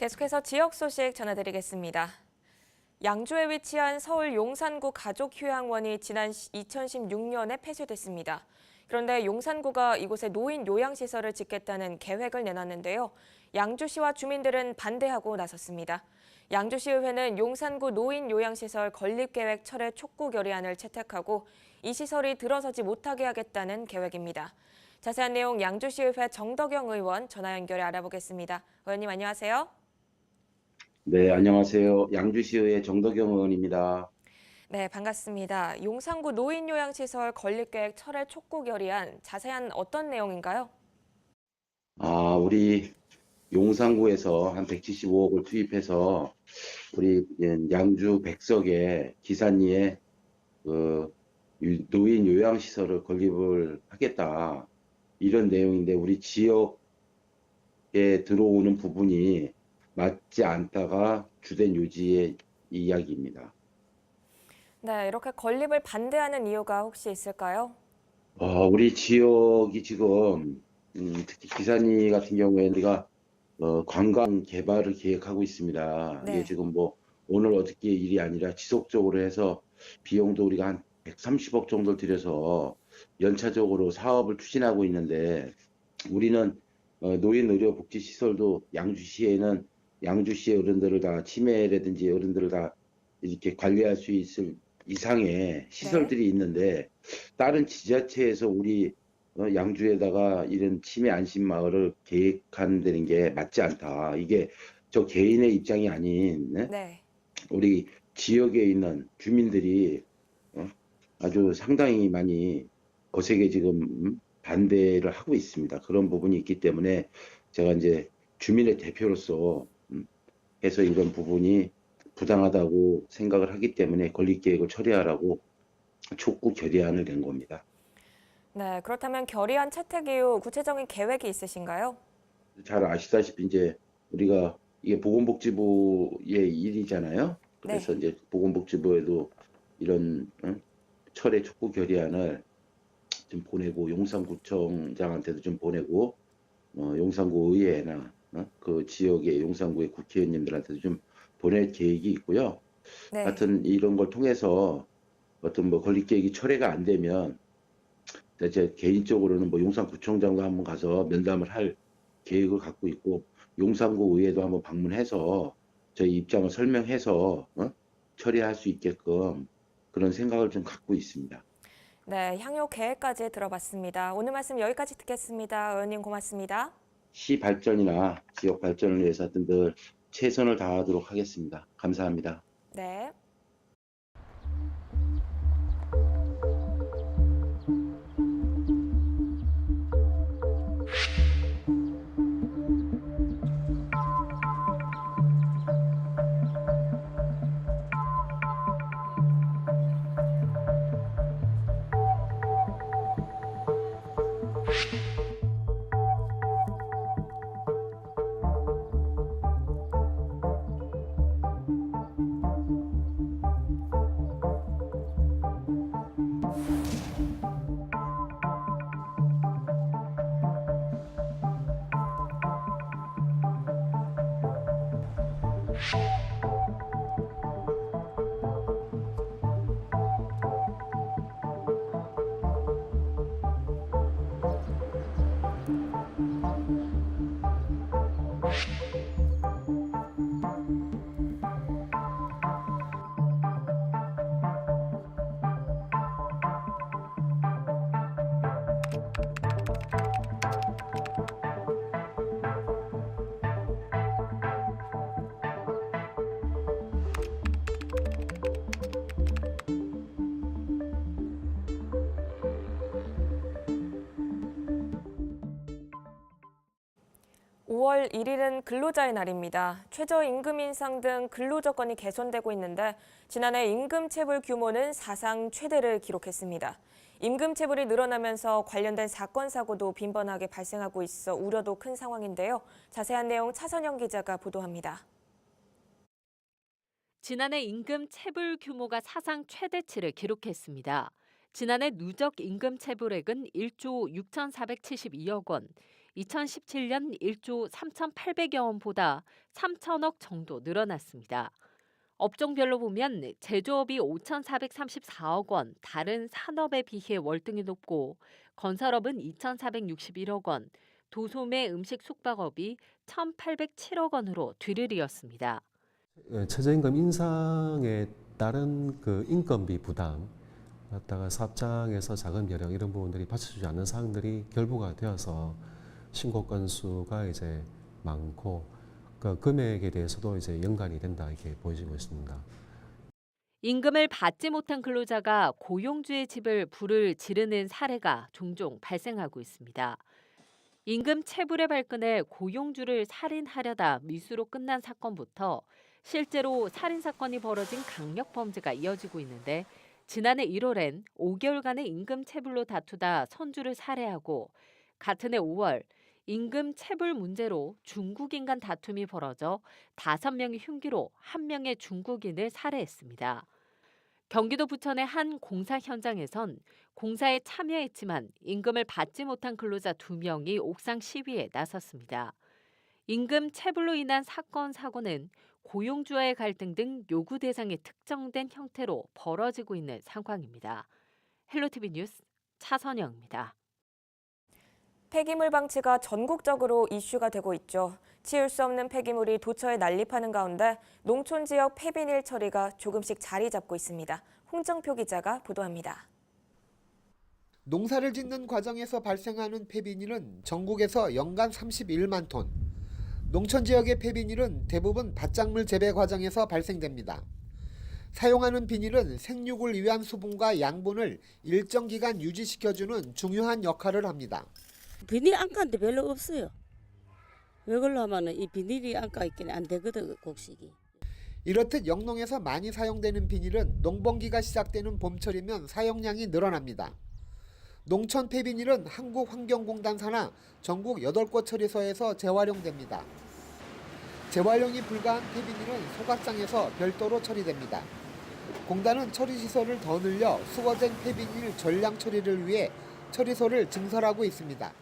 계속해서 지역 소식 전해드리겠습니다. 양주에 위치한 서울 용산구 가족휴양원이 지난 2016년에 폐쇄됐습니다. 그런데 용산구가 이곳에 노인 요양시설을 짓겠다는 계획을 내놨는데요. 양주시와 주민들은 반대하고 나섰습니다. 양주시의회는 용산구 노인 요양시설 건립계획 철회 촉구 결의안을 채택하고 이 시설이 들어서지 못하게 하겠다는 계획입니다. 자세한 내용 양주시의회 정덕영 의원 전화 연결해 알아보겠습니다. 의원님 안녕하세요. 네, 안녕하세요. 양주시의 정덕영 의원입니다. 네, 반갑습니다. 용산구 노인요양시설 건립계획 철회 촉구 결의안 자세한 어떤 내용인가요? 우리 용산구에서 한 175억을 투입해서 우리 양주 백석에 기산리에 그 노인 요양시설을 건립을 하겠다. 이런 내용인데 우리 지역에 들어오는 부분이 맞지 않다가 주된 요지의 이야기입니다. 네, 이렇게 건립을 반대하는 이유가 혹시 있을까요? 우리 지역이 지금 특히 기산리 같은 경우에는 우리가 관광 개발을 계획하고 있습니다. 이게 네, 지금 뭐 오늘 어떻게 일이 아니라 지속적으로 해서 비용도 우리가 한 130억 정도 들여서 연차적으로 사업을 추진하고 있는데 우리는 노인의료복지시설도 양주시에는 양주시의 어른들을 다 치매라든지 어른들을 다 이렇게 관리할 수 있을 이상의 네. 시설들이 있는데 다른 지자체에서 우리 양주에다가 이런 치매 안심 마을을 계획한다는 게 맞지 않다. 이게 저 개인의 입장이 아닌 네? 네. 우리 지역에 있는 주민들이 어? 아주 상당히 많이 거세게 지금 반대를 하고 있습니다. 그런 부분이 있기 때문에 제가 이제 주민의 대표로서 해서 이런 부분이 부당하다고 생각을 하기 때문에 건립계획을 처리하라고 촉구 결의안을 낸 겁니다. 네, 그렇다면 결의안 채택 이후 구체적인 계획이 있으신가요? 잘 아시다시피 이제 우리가 이게 보건복지부의 일이잖아요. 그래서 네. 이제 보건복지부에도 이런 철회 촉구 결의안을 좀 보내고 용산구청장한테도 좀 보내고 용산구 의회나 그 지역의 용산구의 국회의원님들한테도 좀 보낼 계획이 있고요. 네. 하여튼 이런 걸 통해서 어떤 뭐 건립 계획이 철회가 안 되면 제 개인적으로는 뭐 용산구청장도 한번 가서 면담을 할 계획을 갖고 있고 용산구 의회도 한번 방문해서 저희 입장을 설명해서 처리할 수 있게끔 그런 생각을 좀 갖고 있습니다. 네, 향후 계획까지 들어봤습니다. 오늘 말씀 여기까지 듣겠습니다. 의원님 고맙습니다. 시 발전이나 지역 발전을 위해서 하여튼 늘 최선을 다하도록 하겠습니다. 감사합니다. 네. 5월 1일은 근로자의 날입니다. 최저임금 인상 등 근로조건이 개선되고 있는데 지난해 임금체불 규모는 사상 최대를 기록했습니다. 임금체불이 늘어나면서 관련된 사건, 사고도 빈번하게 발생하고 있어 우려도 큰 상황인데요. 자세한 내용 차선영 기자가 보도합니다. 지난해 임금 체불 규모가 사상 최대치를 기록했습니다. 지난해 누적 임금 체불액은 1조 6,472억 원, 2017년 1조 3,800여 원보다 3천억 정도 늘어났습니다. 업종별로 보면 제조업이 5,434억 원, 다른 산업에 비해 월등히 높고 건설업은 2,461억 원, 도소매 음식 숙박업이 1,807억 원으로 뒤를 이었습니다. 최저임금 인상에 따른 그 인건비 부담, 갖다가 사업장에서 자금 결여 이런 부분들이 받쳐주지 않는 사항들이 결부가 되어서 신고 건수가 이제 많고 그 금액에 대해서도 이제 연관이 된다 이렇게 보여지고 있습니다. 임금을 받지 못한 근로자가 고용주의 집을 불을 지르는 사례가 종종 발생하고 있습니다. 임금 체불의 발끈에 고용주를 살인하려다 미수로 끝난 사건부터 실제로 살인 사건이 벌어진 강력 범죄가 이어지고 있는데 지난해 1월엔 5개월간의 임금 체불로 다투다 선주를 살해하고 같은 해 5월 임금 체불 문제로 중국인 간 다툼이 벌어져 5명이 흉기로 1명의 중국인을 살해했습니다. 경기도 부천의 한 공사 현장에선 공사에 참여했지만 임금을 받지 못한 근로자 2명이 옥상 시위에 나섰습니다. 임금 체불로 인한 사건, 사고는 고용주와의 갈등 등 요구 대상이 특정된 형태로 벌어지고 있는 상황입니다. 헬로티비 뉴스 차선영입니다. 폐기물 방치가 전국적으로 이슈가 되고 있죠. 치울 수 없는 폐기물이 도처에 난립하는 가운데 농촌 지역 폐비닐 처리가 조금씩 자리 잡고 있습니다. 홍정표 기자가 보도합니다. 농사를 짓는 과정에서 발생하는 폐비닐은 전국에서 연간 31만 톤. 농촌 지역의 폐비닐은 대부분 밭작물 재배 과정에서 발생됩니다. 사용하는 비닐은 생육을 위한 수분과 양분을 일정 기간 유지시켜주는 중요한 역할을 합니다. 비닐 안가인데 별로 없어요. 왜 그러려 하면은 이 비닐이 안가 있긴 안 되거든, 곡식이. 이렇듯 영농에서 많이 사용되는 비닐은 농번기가 시작되는 봄철이면 사용량이 늘어납니다. 농촌 폐비닐은 한국환경공단 산하 전국 8곳 처리소에서 재활용됩니다. 재활용이 불가한 폐비닐은 소각장에서 별도로 처리됩니다. 공단은 처리시설을 더 늘려 수거된 폐비닐 전량 처리를 위해 처리소를 증설하고 있습니다.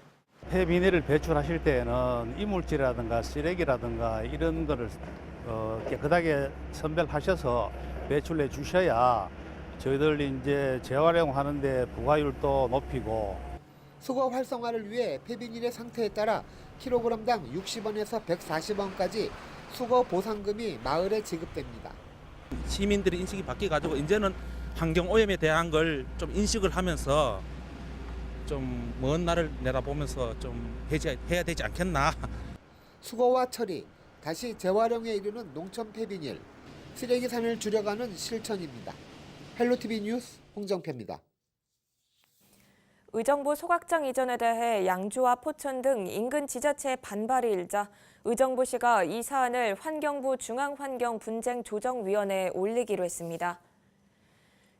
폐비닐을 배출하실 때에는 이물질이라든가 쓰레기라든가 이런 거를 깨끗하게 선별하셔서 배출해 주셔야 저희들이 이제 재활용하는데 부가율도 높이고 수거 활성화를 위해 폐비닐의 상태에 따라 킬로그램당 60원에서 140원까지 수거 보상금이 마을에 지급됩니다. 시민들의 인식이 바뀌어가지고 이제는 환경 오염에 대한 걸 좀 인식을 하면서 좀 먼 날을 내다보면서 좀 해야 되지 않겠나. 수거와 처리, 다시 재활용에 이르는 농촌 폐비닐, 쓰레기산을 줄여가는 실천입니다. 헬로티비 뉴스 홍정표입니다. 의정부 소각장 이전에 대해 양주와 포천 등 인근 지자체의 반발이 일자 의정부시가 이 사안을 환경부 중앙환경분쟁조정위원회에 올리기로 했습니다.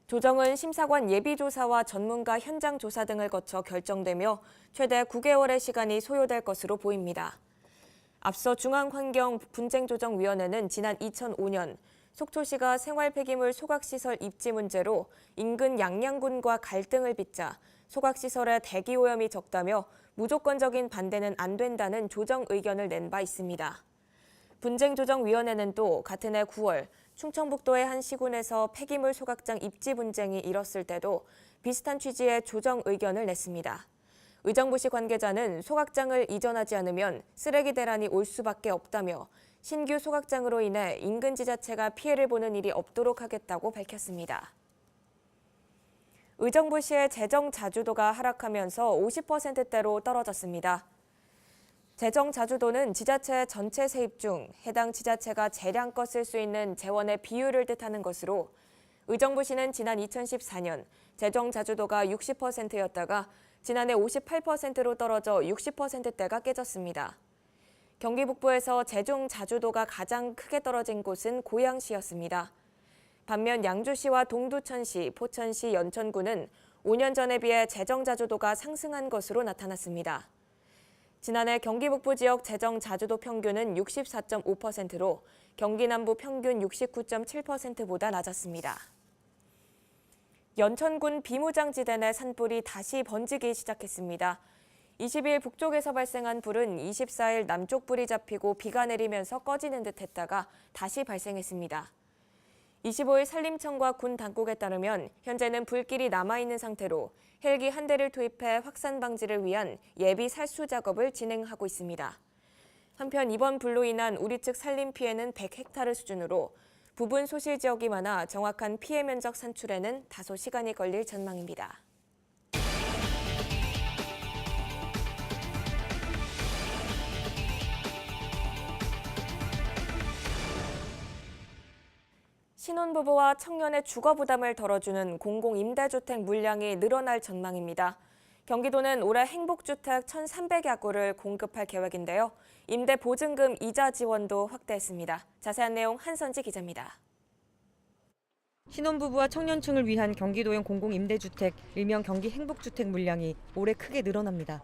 조정은 심사관 예비조사와 전문가 현장조사 등을 거쳐 결정되며 최대 9개월의 시간이 소요될 것으로 보입니다. 앞서 중앙환경분쟁조정위원회는 지난 2005년 속초시가 생활폐기물 소각시설 입지 문제로 인근 양양군과 갈등을 빚자 소각시설의 대기오염이 적다며 무조건적인 반대는 안 된다는 조정 의견을 낸 바 있습니다. 분쟁조정위원회는 또 같은 해 9월 충청북도의 한 시군에서 폐기물 소각장 입지 분쟁이 일었을 때도 비슷한 취지의 조정 의견을 냈습니다. 의정부시 관계자는 소각장을 이전하지 않으면 쓰레기 대란이 올 수밖에 없다며 신규 소각장으로 인해 인근 지자체가 피해를 보는 일이 없도록 하겠다고 밝혔습니다. 의정부시의 재정 자주도가 하락하면서 50%대로 떨어졌습니다. 재정 자주도는 지자체 전체 세입 중 해당 지자체가 재량껏 쓸 수 있는 재원의 비율을 뜻하는 것으로 의정부시는 지난 2014년 재정 자주도가 60%였다가 지난해 58%로 떨어져 60%대가 깨졌습니다. 경기 북부에서 재정 자주도가 가장 크게 떨어진 곳은 고양시였습니다. 반면 양주시와 동두천시, 포천시, 연천구는 5년 전에 비해 재정 자주도가 상승한 것으로 나타났습니다. 지난해 경기 북부 지역 재정 자주도 평균은 64.5%로 경기 남부 평균 69.7%보다 낮았습니다. 연천군 비무장지대 내 산불이 다시 번지기 시작했습니다. 22일 북쪽에서 발생한 불은 24일 남쪽 불이 잡히고 비가 내리면서 꺼지는 듯 했다가 다시 발생했습니다. 25일 산림청과 군 당국에 따르면 현재는 불길이 남아있는 상태로 헬기 한 대를 투입해 확산 방지를 위한 예비 살수 작업을 진행하고 있습니다. 한편 이번 불로 인한 우리 측 산림 피해는 100헥타르 수준으로 부분 소실 지역이 많아 정확한 피해 면적 산출에는 다소 시간이 걸릴 전망입니다. 신혼부부와 청년의 주거 부담을 덜어주는 공공임대주택 물량이 늘어날 전망입니다. 경기도는 올해 행복주택 1,300여 구를 공급할 계획인데요. 임대보증금 이자 지원도 확대했습니다. 자세한 내용 한선지 기자입니다. 신혼부부와 청년층을 위한 경기도형 공공임대주택, 일명 경기 행복주택 물량이 올해 크게 늘어납니다.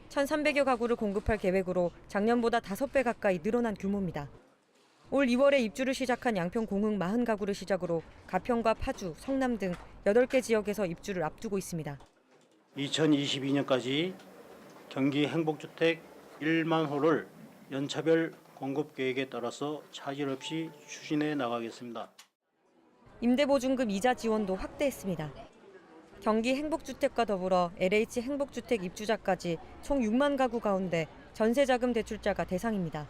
1,300여 가구를 공급할 계획으로 작년보다 5배 가까이 늘어난 규모입니다. 올 2월에 입주를 시작한 양평 공흥 40가구를 시작으로 가평과 파주, 성남 등 8개 지역에서 입주를 앞두고 있습니다. 2022년까지 경기 행복주택 1만 호를 연차별 공급 계획에 따라서 차질 없이 추진해 나가겠습니다. 임대보증금 이자 지원도 확대했습니다. 경기 행복주택과 더불어 LH 행복주택 입주자까지 총 6만 가구 가운데 전세자금 대출자가 대상입니다.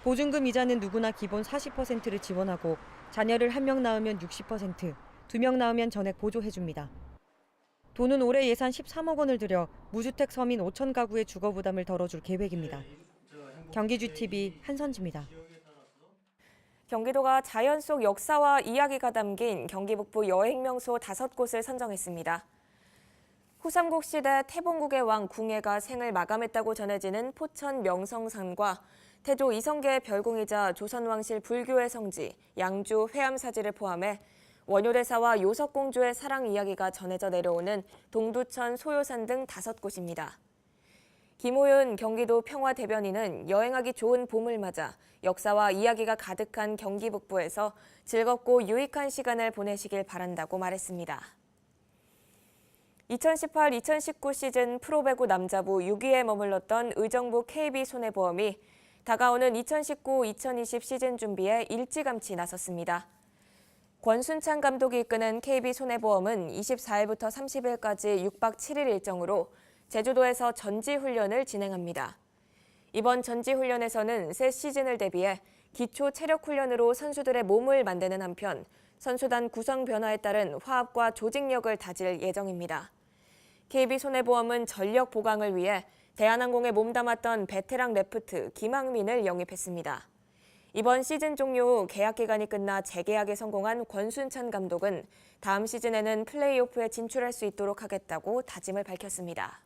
보증금 이자는 누구나 기본 40%를 지원하고 자녀를 1명 낳으면 60%, 2명 낳으면 전액 보조해줍니다. 도는 올해 예산 13억 원을 들여 무주택 서민 5천 가구의 주거 부담을 덜어줄 계획입니다. 경기주TV 한선지입니다. 경기도가 자연 속 역사와 이야기가 담긴 경기 북부 여행 명소 5곳을 선정했습니다. 후삼국 시대 태봉국의 왕 궁예가 생을 마감했다고 전해지는 포천 명성산과 태조 이성계의 별궁이자 조선왕실 불교의 성지 양주 회암사지를 포함해 원효대사와 요석공주의 사랑 이야기가 전해져 내려오는 동두천 소요산 등 5곳입니다. 김호윤 경기도 평화대변인은 여행하기 좋은 봄을 맞아 역사와 이야기가 가득한 경기 북부에서 즐겁고 유익한 시간을 보내시길 바란다고 말했습니다. 2018-2019 시즌 프로배구 남자부 6위에 머물렀던 의정부 KB손해보험이 다가오는 2019-2020 시즌 준비에 일찌감치 나섰습니다. 권순찬 감독이 이끄는 KB손해보험은 24일부터 30일까지 6박 7일 일정으로 제주도에서 전지훈련을 진행합니다. 이번 전지훈련에서는 새 시즌을 대비해 기초 체력훈련으로 선수들의 몸을 만드는 한편 선수단 구성 변화에 따른 화합과 조직력을 다질 예정입니다. KB손해보험은 전력 보강을 위해 대한항공에 몸담았던 베테랑 레프트 김학민을 영입했습니다. 이번 시즌 종료 후 계약 기간이 끝나 재계약에 성공한 권순찬 감독은 다음 시즌에는 플레이오프에 진출할 수 있도록 하겠다고 다짐을 밝혔습니다.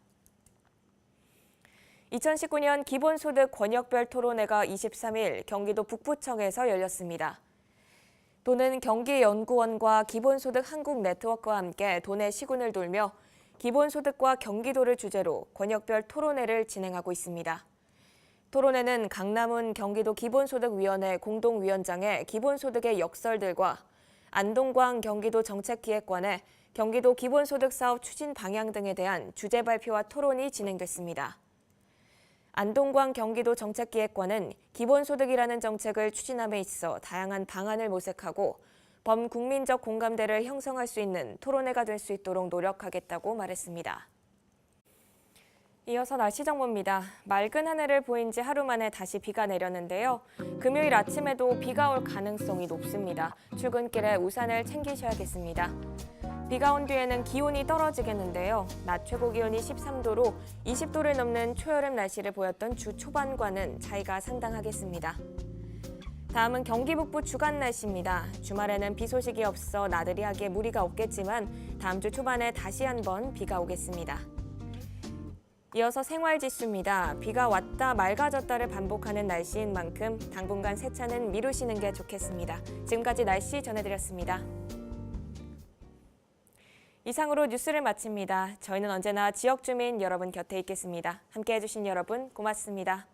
2019년 기본소득 권역별 토론회가 23일 경기도 북부청에서 열렸습니다. 도는 경기연구원과 기본소득 한국네트워크와 함께 도내 시군을 돌며 기본소득과 경기도를 주제로 권역별 토론회를 진행하고 있습니다. 토론회는 강남훈 경기도 기본소득위원회 공동위원장의 기본소득의 역설들과 안동광 경기도 정책기획관의 경기도 기본소득 사업 추진 방향 등에 대한 주제 발표와 토론이 진행됐습니다. 안동광 경기도 정책기획관은 기본소득이라는 정책을 추진함에 있어 다양한 방안을 모색하고 범국민적 공감대를 형성할 수 있는 토론회가 될 수 있도록 노력하겠다고 말했습니다. 이어서 날씨 정보입니다. 맑은 하늘을 보인 지 하루 만에 다시 비가 내렸는데요. 금요일 아침에도 비가 올 가능성이 높습니다. 출근길에 우산을 챙기셔야겠습니다. 비가 온 뒤에는 기온이 떨어지겠는데요. 낮 최고 기온이 13도로 20도를 넘는 초여름 날씨를 보였던 주 초반과는 차이가 상당하겠습니다. 다음은 경기 북부 주간 날씨입니다. 주말에는 비 소식이 없어 나들이 하기에 무리가 없겠지만 다음 주 초반에 다시 한번 비가 오겠습니다. 이어서 생활지수입니다. 비가 왔다 맑아졌다를 반복하는 날씨인 만큼 당분간 세차는 미루시는 게 좋겠습니다. 지금까지 날씨 전해드렸습니다. 이상으로 뉴스를 마칩니다. 저희는 언제나 지역 주민 여러분 곁에 있겠습니다. 함께해 주신 여러분 고맙습니다.